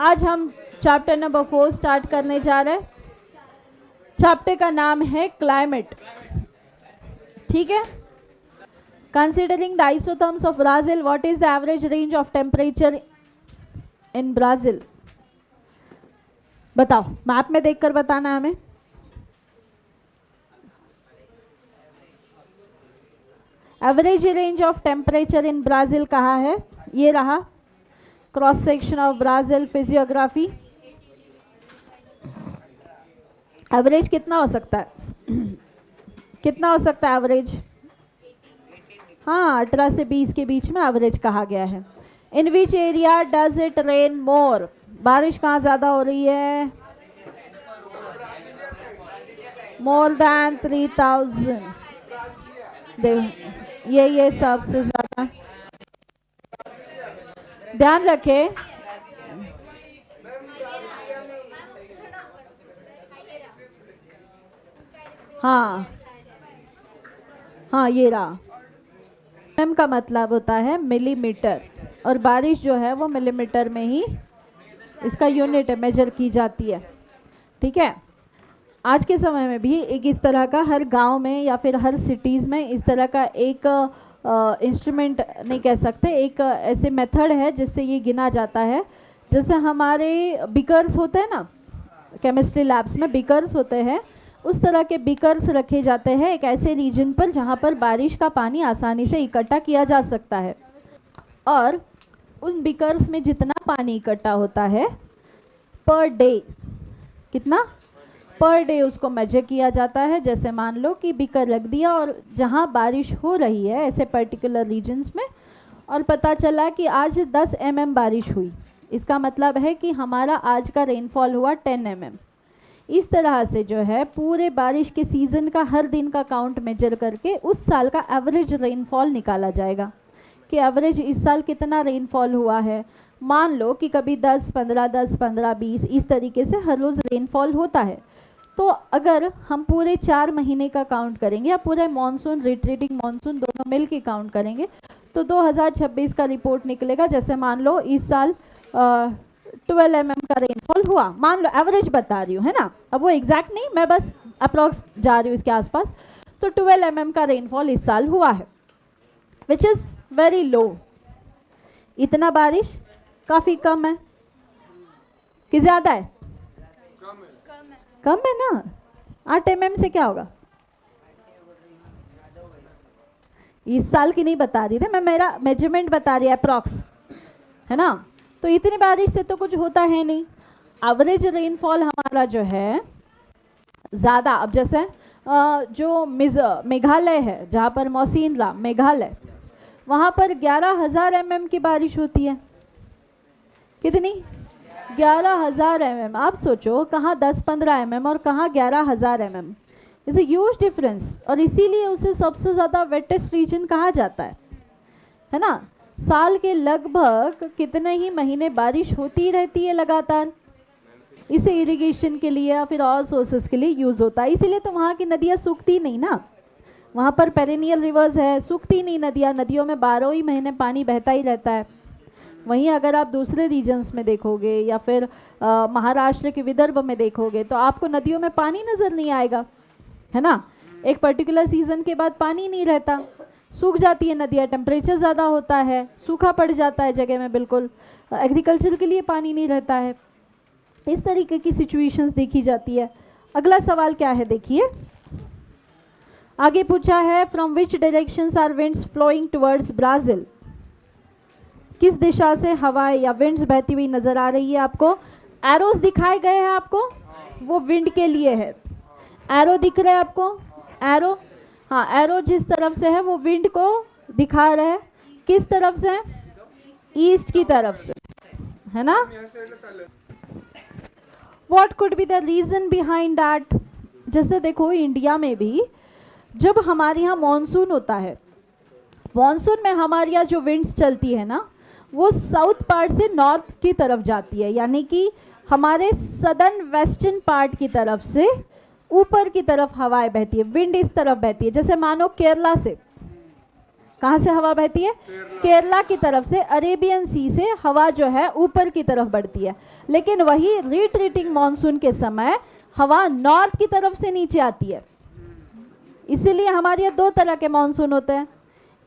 आज हम chapter number 4 start करने जा रहे हैं। चैप्टर का नाम है क्लाइमेट। ठीक है। Considering the isotherms of Brazil, what is the average range of temperature in Brazil? बताओ, मैप में देखकर बताना हमें। Average range of temperature in Brazil कहाँ है? ये रहा। Cross section of Brazil, physiography. Average कितना हो सकता है? कितना हो सकता है एवरेज? हाँ, 18 से 20 के बीच में एवरेज कहा गया है। In which area does it rain more? बारिश कहाँ ज़्यादा हो रही है? More than 3000। ये सबसे ज़्यादा ध्यान रखें। हाँ, ये रहा। एम का मतलब होता है मिलीमीटर, और बारिश जो है वो मिलीमीटर में ही इसका यूनिट मेजर की जाती है। ठीक है। आज के समय में भी एक इस तरह का हर गांव में या फिर हर सिटीज़ में इस तरह का एक इंस्ट्रूमेंट नहीं कह सकते, एक ऐसे मेथड है जिससे ये गिना जाता है। जैसे हमारे बिकर्स होते हैं ना, केमिस्ट्री लैब्स में बिकर्स होते हैं, उस तरह के बिकर्स रखे जाते हैं एक ऐसे रीजन पर जहाँ पर बारिश का पानी आसानी से इकट्ठा किया जा सकता है। और उन बिकर्स में जितना पानी इकट्ठा होता है पर डे, कितना पर डे उसको मेजर किया जाता है। जैसे मान लो कि बिकर रख दिया और जहाँ बारिश हो रही है ऐसे पर्टिकुलर रीजन्स में, और पता चला कि आज 10 mm बारिश हुई, इसका मतलब है कि हमारा आज का रेनफॉल हुआ 10 mm। इस तरह से जो है पूरे बारिश के सीज़न का हर दिन का काउंट मेजर करके उस साल का एवरेज रेनफॉल निकाला जाएगा कि एवरेज इस साल कितना रेनफॉल हुआ है। मान लो कि कभी 10, 15, 10, 15, 20 इस तरीके से हर रोज़ रेनफॉल होता है। तो अगर हम पूरे 4 महीने का काउंट करेंगे या पूरे मानसून, रिट्रीटिंग मानसून दोनों मिल के काउंट करेंगे तो 2026 का रिपोर्ट निकलेगा। जैसे मान लो इस साल 12 mm का रेनफॉल हुआ, मान लो, एवरेज बता रही हूँ, है ना। अब वो एग्जैक्ट नहीं, मैं बस अप्रॉक्स जा रही हूँ इसके आसपास। तो 12 mm का रेनफॉल इस साल हुआ है, विच इज़ वेरी लो। इतना बारिश काफ़ी कम है कि ज़्यादा है? कम है ना। 8 mm से क्या होगा? इस साल की नहीं बता रही थी मैं, मेरा मेजरमेंट बता रही है, अप्रॉक्स, है ना। तो इतनी बारिश से तो कुछ होता है नहीं। एवरेज रेनफॉल हमारा जो है ज़्यादा, अब जैसे जो मेघालय है, जहाँ पर मौसीनला मेघालय, वहाँ पर 11,000 mm की बारिश होती है। कितनी? 11,000 mm। आप सोचो, कहाँ 10-15 mm और कहाँ 11,000 mm। It's a huge difference, और इसीलिए उसे सबसे ज़्यादा वेटेस्ट रीजन कहा जाता है ना। साल के लगभग कितने ही महीने बारिश होती रहती है लगातार। इसे इरिगेशन के लिए या फिर और सोर्सेस के लिए यूज़ होता है। इसीलिए तो वहाँ की नदियाँ सूखती नहीं ना, वहाँ पर पेरिनियल रिवर्स है, सूखती नहीं नदियाँ, नदियों में 12 ही महीने पानी बहता ही रहता है। वहीं अगर आप दूसरे रीजन्स में देखोगे या फिर महाराष्ट्र के विदर्भ में देखोगे तो आपको नदियों में पानी नज़र नहीं आएगा, है ना। एक पर्टिकुलर सीज़न के बाद पानी नहीं रहता, सूख जाती है नदियाँ, टेम्परेचर ज़्यादा होता है, सूखा पड़ जाता है जगह में, बिल्कुल एग्रीकल्चर के लिए पानी नहीं रहता है। इस तरीके की सिचुएशंस देखी जाती है। अगला सवाल क्या है देखिए, आगे पूछा है, from which directions are winds flowing towards Brazil? किस दिशा से हवाएं या विंड्स बहती हुई नजर आ रही है आपको? एरोस दिखाए गए हैं आपको, वो विंड के लिए है। एरो दिख रहा है आपको? एरो, हाँ, एरो जिस तरफ से है वो विंड को दिखा रहा है। किस तरफ से? ईस्ट की तरफ से, है ना। What could be the reason behind that? जैसे देखो, इंडिया में भी जब हमारे यहाँ मानसून होता है, मानसून में हमारे यहाँ जो विंड्स चलती है ना, वो साउथ पार्ट से नॉर्थ की तरफ जाती है, यानी कि हमारे सदर्न वेस्टर्न पार्ट की तरफ से ऊपर की तरफ हवाएं बहती है, विंड इस तरफ बहती है। जैसे मानो केरला से कहाँ से हवा बहती है? केरला की तरफ से, अरेबियन सी से हवा जो है ऊपर की तरफ बढ़ती है। लेकिन वही रिट्रीटिंग मॉनसून के समय हवा नॉर्थ की तरफ से नीचे आती है। इसीलिए हमारे यहाँ दो तरह के मॉनसून होते हैं,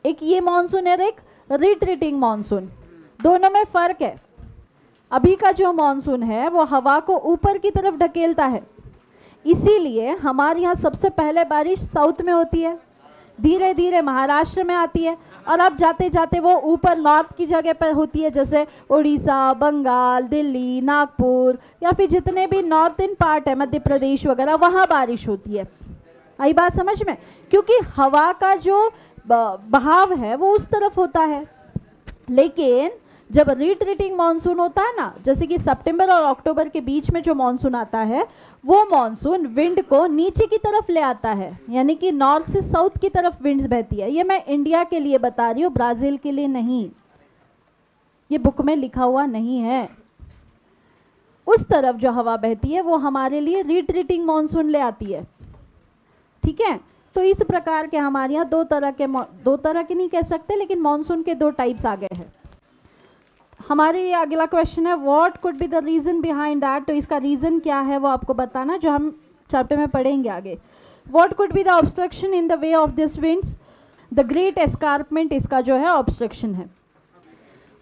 एक ये मॉनसून है और एक रिट्रीटिंग मॉनसून। दोनों में फर्क है। अभी का जो मॉनसून है वो हवा को ऊपर की तरफ ढकेलता है, इसीलिए हमारे यहाँ सबसे पहले बारिश साउथ में होती है, धीरे धीरे महाराष्ट्र में आती है, और अब जाते जाते वो ऊपर नॉर्थ की जगह पर होती है, जैसे उड़ीसा, बंगाल, दिल्ली, नागपुर, या फिर जितने भी नॉर्थन पार्ट है, मध्य प्रदेश वगैरह, वहाँ बारिश होती है। आई बात समझ में? क्योंकि हवा का जो बहाव है वो उस तरफ होता है। लेकिन जब रिट्रीटिंग मॉनसून होता है ना, जैसे कि सितंबर और अक्टूबर के बीच में जो मॉनसून आता है, वो मॉनसून विंड को नीचे की तरफ ले आता है, यानी कि नॉर्थ से साउथ की तरफ विंड्स बहती है। ये मैं इंडिया के लिए बता रही हूँ, ब्राज़ील के लिए नहीं, ये बुक में लिखा हुआ नहीं है। उस तरफ जो हवा बहती है वो हमारे लिए रिट्रीटिंग मॉनसून ले आती है, ठीक है। तो इस प्रकार के हमारे यहाँ दो तरह के नहीं कह सकते, लेकिन मॉनसून के दो टाइप्स आ गए हैं। हमारे ये अगला क्वेश्चन है, what could be the reason behind that. तो इसका रीज़न क्या है वो आपको बताना, जो हम चैप्टर में पढ़ेंगे आगे। What could be the obstruction in the way of this winds. The great escarpment इसका जो है ऑब्स्ट्रक्शन है।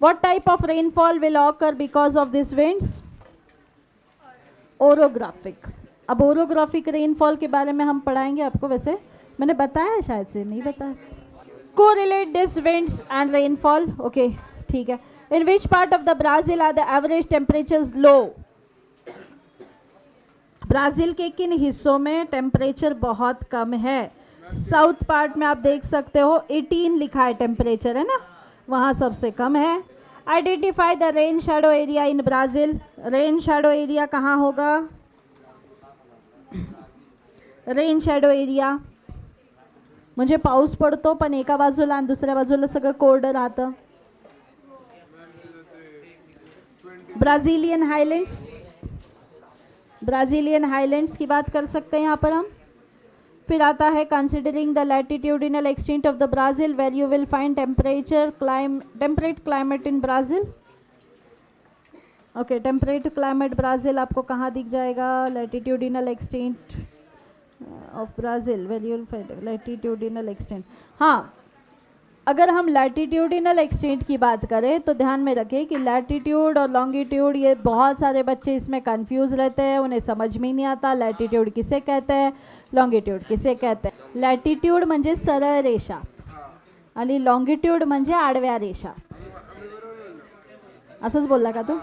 What type of rainfall will occur because of this winds. Orographic. अब ओरोग्राफिक रेनफॉल के बारे में हम पढ़ाएंगे आपको, वैसे मैंने बताया है, शायद से नहीं बताया। Correlate this winds and rainfall, okay ठीक है। In which part of the Brazil are the average temperatures low? Brazil के किन हिस्सों में टेम्परेचर बहुत कम है? साउथ पार्ट में आप देख सकते हो 18 लिखा है टेम्परेचर, है ना, वहाँ सबसे कम है। Identify the rain shadow area in Brazil. Rain shadow area कहाँ होगा? रेन शॅडो एरिया म्हणजे पाऊस पडतो पण एका बाजूला आणि दुसऱ्या बाजूला सगळं कोरडं राहतं. ब्राज़ीलियन हाईलैंड्स, ब्राज़ीलियन हाईलैंड्स की बात कर सकते हैं यहाँ पर हम. फिर आता है considering the latitudinal extent of the Brazil where you will find temperate climate in Brazil. Okay, temperate climate Brazil आपको कहाँ दिख जाएगा? Latitudinal extent of Brazil where you will find latitudinal extent. हाँ, अगर हम लैटिट्यूडिनल एक्सटेंट की बात करें तो ध्यान में रखें कि लैटिट्यूड और लॉन्गिट्यूड, ये बहुत सारे बच्चे इसमें कंफ्यूज रहते हैं, उन्हें समझ में ही नहीं आता लैटिट्यूड किसे कहते हैं, लॉन्गिट्यूड किसे कहते हैं. लैटिट्यूड म्हणजे सरळ रेषा आणि लॉन्गिट्यूड म्हणजे आडव्या रेषा. असंच बोलला का तू?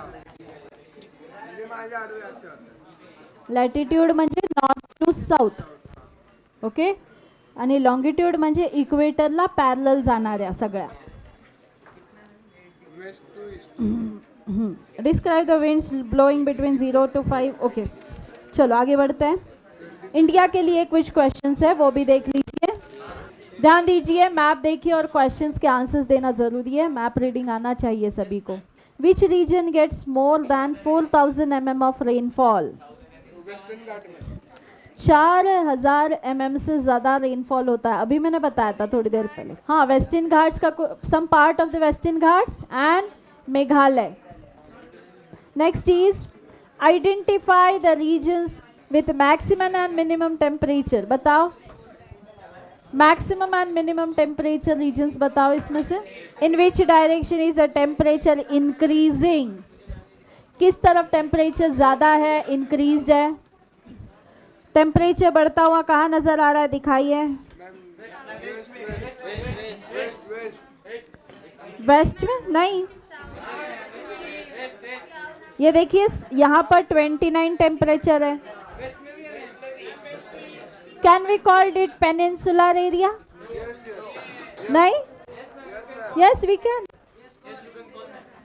लॅटिट्यूड म्हणजे नॉर्थ टू साऊथ, ओके, आणि लॉन्गिट्यूड म्हणजे इक्वेटरला पॅरलल जाणाऱ्या सगळ्या. Describe the winds blowing between 0 to 5. Okay, चलो आगे बढ़ते हैं. इंडिया के लिए कुछ क्वेश्चंस है, वो भी देख लीजिए. ध्यान दीजिए, मैप देखिए और क्वेश्चंस के आंसर्स देना जरूरी है. मैप रीडिंग आना चाहिए सभी को. Which region gets more than 4000 mm of rainfall? 4000 mm से ज़्यादा रेनफॉल होता है. अभी मैंने बताया था थोड़ी देर पहले. हाँ, वेस्टर्न घाट्स का some part of the western Ghats and Meghalaya. Next is identify the regions with maximum and minimum temperature. बताओ, maximum and minimum temperature regions बताओ इसमें से. In which direction is the temperature increasing? किस तरफ टेम्परेचर ज़्यादा है, इंक्रीज्ड है? टेम्परेचर बढ़ता हुआ कहाँ नजर आ रहा है, दिखाइए. वेस्ट में नहीं, ये देखिए यहाँ पर 29 टेम्परेचर है. Can we called it peninsular area? नहीं, यस वी कैन.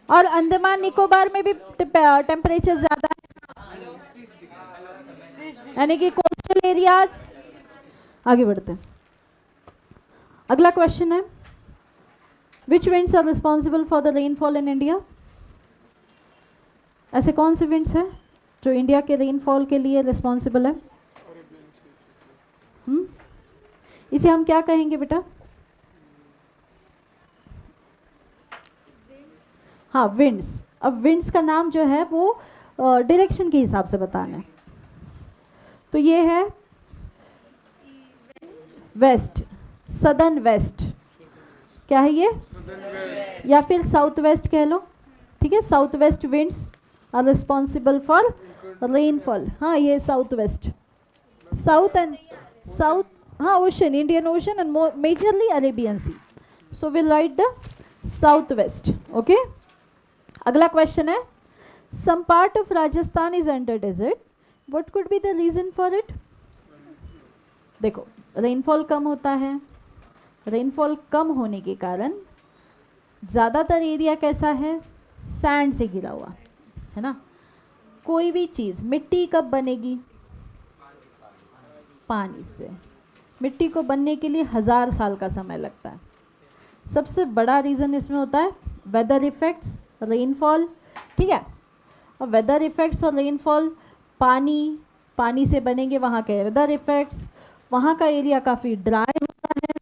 और अंडमान निकोबार में भी टेम्परेचर ज़्यादा है, यानी कि कोस्टल एरियाज. आगे बढ़ते हैं. अगला क्वेश्चन है, which winds are responsible for the rainfall in India? ऐसे कौन से विंड्स हैं जो इंडिया के रेनफॉल के लिए रिस्पॉन्सिबल है? इसे हम क्या कहेंगे बेटा? हाँ विंड्स, अब विंड्स का नाम जो है वो डायरेक्शन के हिसाब से बताना है। तो ये है वेस्ट, सदर्न वेस्ट, क्या है ये, या फिर साउथ वेस्ट कह लो, ठीक है। South west winds are responsible for rainfall. हाँ ये south west, south and south, हाँ ocean, Indian ocean and majorly Arabian sea, so will write the south west. Okay, अगला क्वेश्चन है, some part of Rajasthan is under desert, what could be the reason for it. देखो rainfall कम होता है, rainfall कम होने के कारण ज़्यादातर एरिया कैसा है, सैंड से घिरा हुआ है ना। कोई भी चीज़, मिट्टी कब बनेगी, पानी से। मिट्टी को बनने के लिए 1000 साल का समय लगता है। सबसे बड़ा रीज़न इसमें होता है वेदर इफ़ेक्ट्स, रेनफॉल, ठीक है। और वेदर इफ़ेक्ट्स और रेनफॉल, पानी से बनेंगे वहाँ के वेदर इफ़ेक्ट्स, वहाँ का एरिया काफ़ी ड्राई होता है,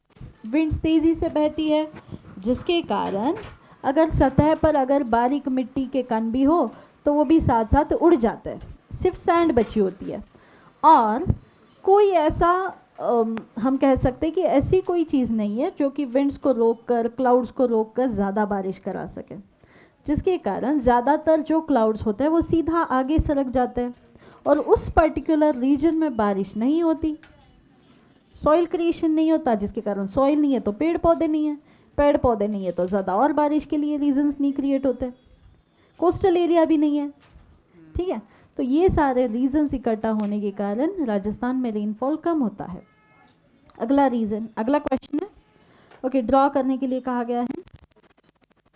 विंड्स तेज़ी से बहती है, जिसके कारण अगर सतह पर अगर बारीक मिट्टी के कण भी हो तो वो भी साथ साथ उड़ जाते हैं, सिर्फ सैंड बची होती है। और कोई ऐसा हम कह सकते हैं कि ऐसी कोई चीज़ नहीं है जो कि विंड्स को रोककर, क्लाउड्स को रोककर ज़्यादा बारिश करा सके, जिसके कारण ज़्यादातर जो क्लाउड्स होते हैं वो सीधा आगे सरक जाते हैं और उस पर्टिकुलर रीजन में बारिश नहीं होती, सॉइल क्रिएशन नहीं होता, जिसके कारण सॉइल नहीं है तो पेड़ पौधे नहीं है, पेड़ पौधे नहीं है तो ज़्यादा और बारिश के लिए रीजंस नहीं क्रिएट होते, कोस्टल एरिया भी नहीं है, ठीक है। तो ये सारे रीजंस इकट्ठा होने के कारण राजस्थान में रेनफॉल कम होता है। अगला रीजन, अगला क्वेश्चन है, ओके, ड्रॉ करने के लिए कहा गया है,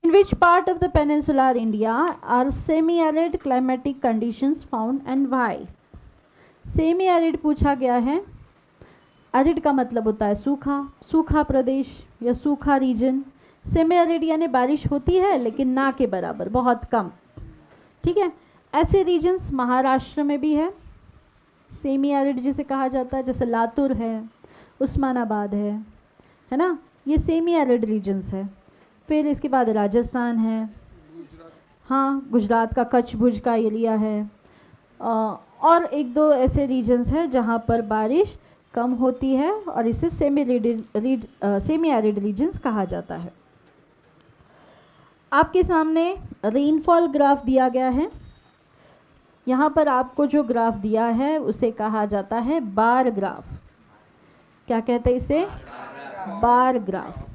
in which part of the peninsular India are semi arid climatic conditions found and why. Semi arid पूछा गया है, एरिड का मतलब होता है सूखा, सूखा प्रदेश या सूखा रीजन। सेमी एरिड यानी बारिश होती है लेकिन ना के बराबर, बहुत कम, ठीक है। ऐसे रीजन्स महाराष्ट्र में भी है, सेमी एरिड जिसे कहा जाता है, जैसे लातूर है, उस्मानाबाद है ना, ये सेमी एरिड रीजन्स है। फिर इसके बाद राजस्थान है, हाँ गुजरात का कच्छ भुज का एरिया है, और एक दो ऐसे रीजन्स हैं जहाँ पर बारिश कम होती है और इसे सेमी एरिड रीजन्स कहा जाता है। आपके सामने रेनफॉल ग्राफ दिया गया है, यहाँ पर आपको जो ग्राफ दिया है उसे कहा जाता है बार ग्राफ। क्या कहते हैं इसे, बार ग्राफ।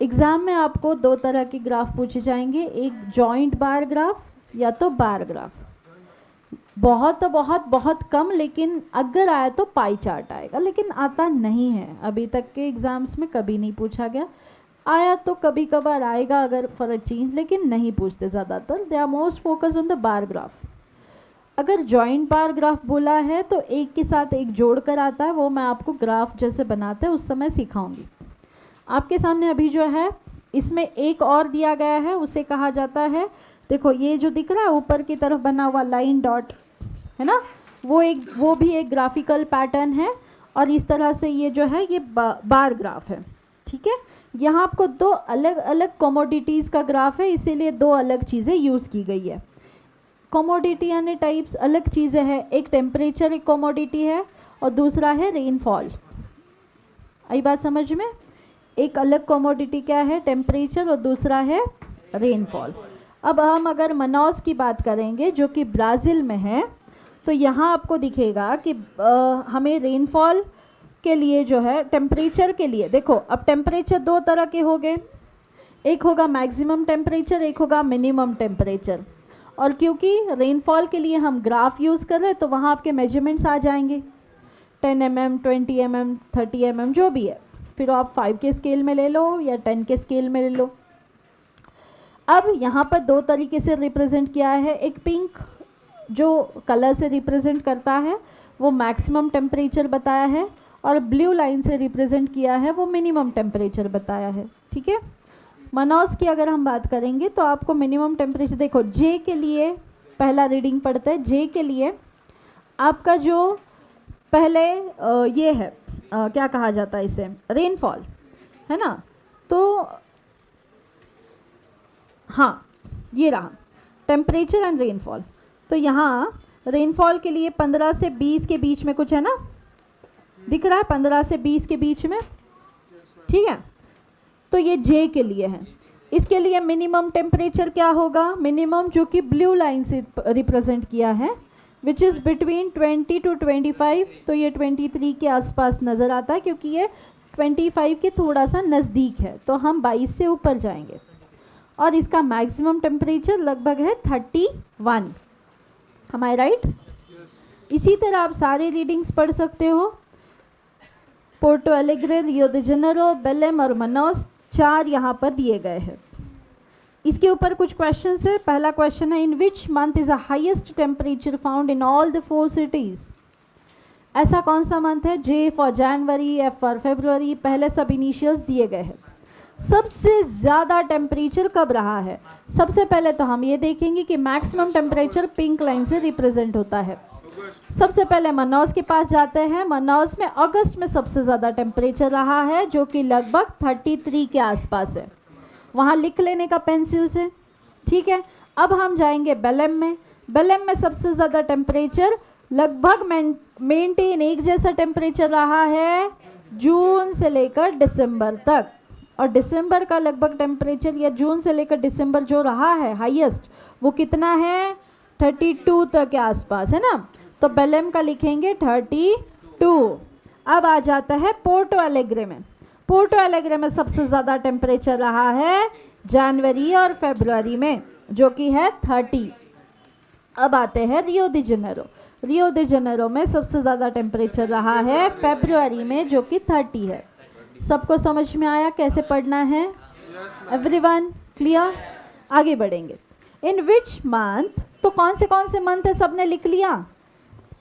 एग्ज़ाम में आपको दो तरह के ग्राफ पूछे जाएंगे, एक जॉइंट बार ग्राफ या तो बार ग्राफ। बहुत बहुत कम, लेकिन अगर आया तो पाई चार्ट आएगा, लेकिन आता नहीं है, अभी तक के एग्ज़ाम्स में कभी नहीं पूछा गया। आया तो कभी कभार आएगा अगर फॉर अ चेंज, लेकिन नहीं पूछते ज़्यादातर, they are most focus on the bar graph. अगर जॉइंट बार ग्राफ बोला है तो एक के साथ एक जोड़ कर आता है, वो मैं आपको ग्राफ जैसे बनाते हैं उस समय सिखाऊंगी। आपके सामने अभी जो है इसमें एक और दिया गया है, उसे कहा जाता है, देखो ये जो दिख रहा है ऊपर की तरफ बना हुआ लाइन डॉट है ना, वो भी एक ग्राफिकल पैटर्न है, और इस तरह से ये जो है ये बार ग्राफ है, ठीक है। यहाँ आपको दो अलग अलग कमोडिटीज़ का ग्राफ है, इसीलिए दो अलग चीज़ें यूज़ की गई है। कमोडिटी यानी टाइप्स अलग चीज़ें हैं, एक टेम्परेचर एक कमोडिटी है और दूसरा है रेनफॉल। आई बात समझ में, एक अलग कमोडिटी क्या है, टेम्परेचर, और दूसरा है रेनफॉल। अब हम अगर मनौस की बात करेंगे जो कि ब्राज़ील में है, तो यहाँ आपको दिखेगा कि हमें रेनफॉल के लिए जो है, टेम्परेचर के लिए, देखो अब टेम्परेचर दो तरह के हो गए, एक होगा मैक्सिमम टेम्परेचर, एक होगा मिनिमम टेम्परेचर। और क्योंकि रेनफॉल के लिए हम ग्राफ यूज़ कर रहे हैं तो वहाँ आपके मेजरमेंट्स आ जाएंगे, 10 mm, 20 mm, 30 mm जो भी है, फिर आप 5 के स्केल में ले लो या 10 के स्केल में ले लो। अब यहाँ पर दो तरीके से रिप्रेजेंट किया है, एक पिंक जो कलर से रिप्रेजेंट करता है वो मैक्सिमम टेम्परेचर बताया है, और ब्लू लाइन से रिप्रेजेंट किया है वो मिनिमम टेम्परेचर बताया है, ठीक है। मनौस की अगर हम बात करेंगे तो आपको मिनिमम टेम्परेचर, देखो जे के लिए पहला रीडिंग पढ़ते हैं, जे के लिए आपका जो पहले ये है क्या कहा जाता है इसे, रेनफॉल है ना, तो हाँ ये रहा टेम्परेचर एंड रेनफॉल। तो यहाँ रेनफॉल के लिए 15 से 20 के बीच में कुछ है ना, दिख रहा है 15 से 20 के बीच में, ठीक है। तो ये जे के लिए है। इसके लिए मिनिमम टेम्परेचर क्या होगा, मिनिमम जो कि ब्लू लाइन से रिप्रेजेंट किया है, विच इज़ बिटवीन 20 to 25। तो ये 23 के आसपास नज़र आता है क्योंकि ये 25 के थोड़ा सा नज़दीक है, तो हम 22 से ऊपर जाएंगे। और इसका मैक्सिमम टेम्परेचर लगभग है 31। am I right? इसी तरह आप सारे रीडिंग्स पढ़ सकते हो। पोर्टो एलेग्रे, रियो दे जेनेरो, बेलेम और मनाउस 4 यहाँ पर दिए गए हैं। इसके ऊपर कुछ क्वेश्चंस है। पहला क्वेश्चन है, in which month is the highest temperature found in all the 4 cities. ऐसा कौन सा मंथ है? J for January, F for February, पहले सब इनिशियल्स दिए गए हैं। सबसे ज़्यादा टेम्परेचर कब रहा है? सबसे पहले तो हम ये देखेंगे कि मैक्सिमम टेम्परेचर पिंक लाइन से रिप्रेजेंट होता है। सबसे पहले मनाउस के पास जाते हैं। मनाउस में अगस्त में सबसे ज़्यादा टेम्परेचर रहा है जो कि लगभग 33 के आसपास है। वहाँ लिख लेने का पेंसिल से, ठीक है। अब हम जाएंगे बेलेम में। बेलेम में सबसे ज़्यादा टेम्परेचर लगभग मेंटेन एक जैसा टेम्परेचर रहा है जून से लेकर दिसंबर तक। और दिसंबर का लगभग टेम्परेचर या जून से लेकर दिसंबर जो रहा है हाईएस्ट, वो कितना है? 32 तक के आसपास है ना। तो बेलेम का लिखेंगे 32। अब आ जाता है पोर्टो एलेग्रे में। पोर्टो एलेग्रे में सबसे ज़्यादा टेम्परेचर रहा है जनवरी और फरवरी में, जो कि है 30। अब आते हैं रियो दी जेनेरो। रियो दी जेनेरो में सबसे ज़्यादा टेम्परेचर रहा है फरवरी में, जो कि 30 है। सबको समझ में आया कैसे पढ़ना है? Everyone clear? आगे बढ़ेंगे। इन विच मंथ, तो कौन से मंथ है सबने लिख लिया।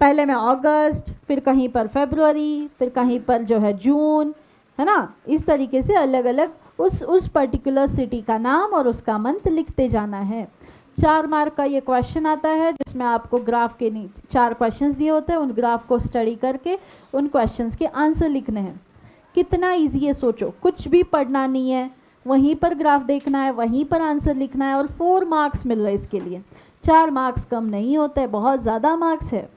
पहले में अगस्त, फिर कहीं पर फरवरी, फिर कहीं पर जो है जून, है ना। इस तरीके से अलग अलग उस पर्टिकुलर सिटी का नाम और उसका मंथ लिखते जाना है। 4 मार्क का ये क्वेश्चन आता है जिसमें आपको ग्राफ के 4 क्वेश्चंस दिए होते हैं। उन ग्राफ को स्टडी करके उन क्वेश्चंस के आंसर लिखने हैं। कितना इजी है सोचो, कुछ भी पढ़ना नहीं है, वहीं पर ग्राफ देखना है, वहीं पर आंसर लिखना है और 4 मार्क्स मिल रहे हैं इसके लिए। 4 मार्क्स कम नहीं होते, बहुत ज़्यादा मार्क्स है।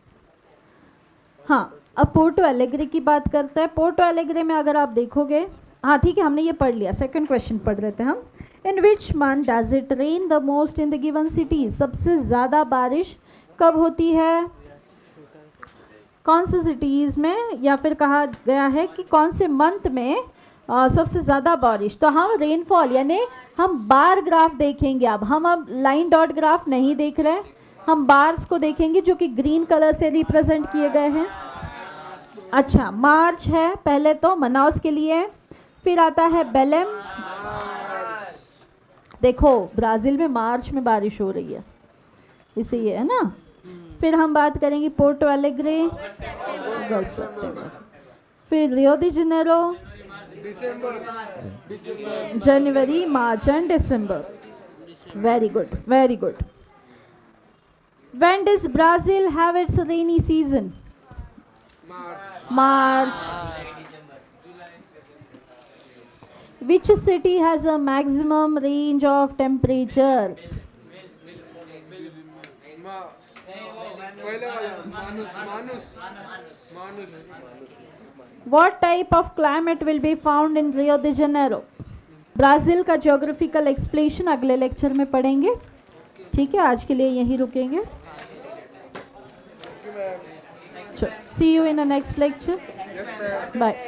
हाँ, अब पोर्टो एलेग्रे की बात करते हैं। पोर्टो एलेग्रे में अगर आप देखोगे, हाँ ठीक है, हमने ये पढ़ लिया। सेकंड क्वेश्चन पढ़ रहे थे हम। In which month does it rain the most in the given city. सबसे ज़्यादा बारिश कब होती है? कौन से सिटीज़ में, या फिर कहा गया है कि कौन से मंथ में सबसे ज़्यादा बारिश। तो हम रेनफॉल यानी हम बार ग्राफ देखेंगे। अब लाइन डॉट ग्राफ नहीं देख रहे, हम बार्स को देखेंगे जो कि ग्रीन कलर से रिप्रेजेंट किए गए हैं। अच्छा, मार्च है पहले तो मनाउस के लिए, फिर आता है बेलेम। देखो ब्राज़ील में मार्च में बारिश हो रही है, इसे ये है ना। फिर हम बात करेंगे पोर्टो एलेग्रे, अगस्त सितंबर। फिर रियो दी जेनेरो, जनवरी, मार्च एंड दिसंबर। Very good, very good. When does Brazil have its rainy season? March. Which city has a maximum range of temperature? What type of climate will be found in Rio de Janeiro? Brazil का geographical explanation अगले lecture में पढ़ेंगे। ठीक है, आज के लिए यहीं रुकेंगे। See you in the next lecture. Bye.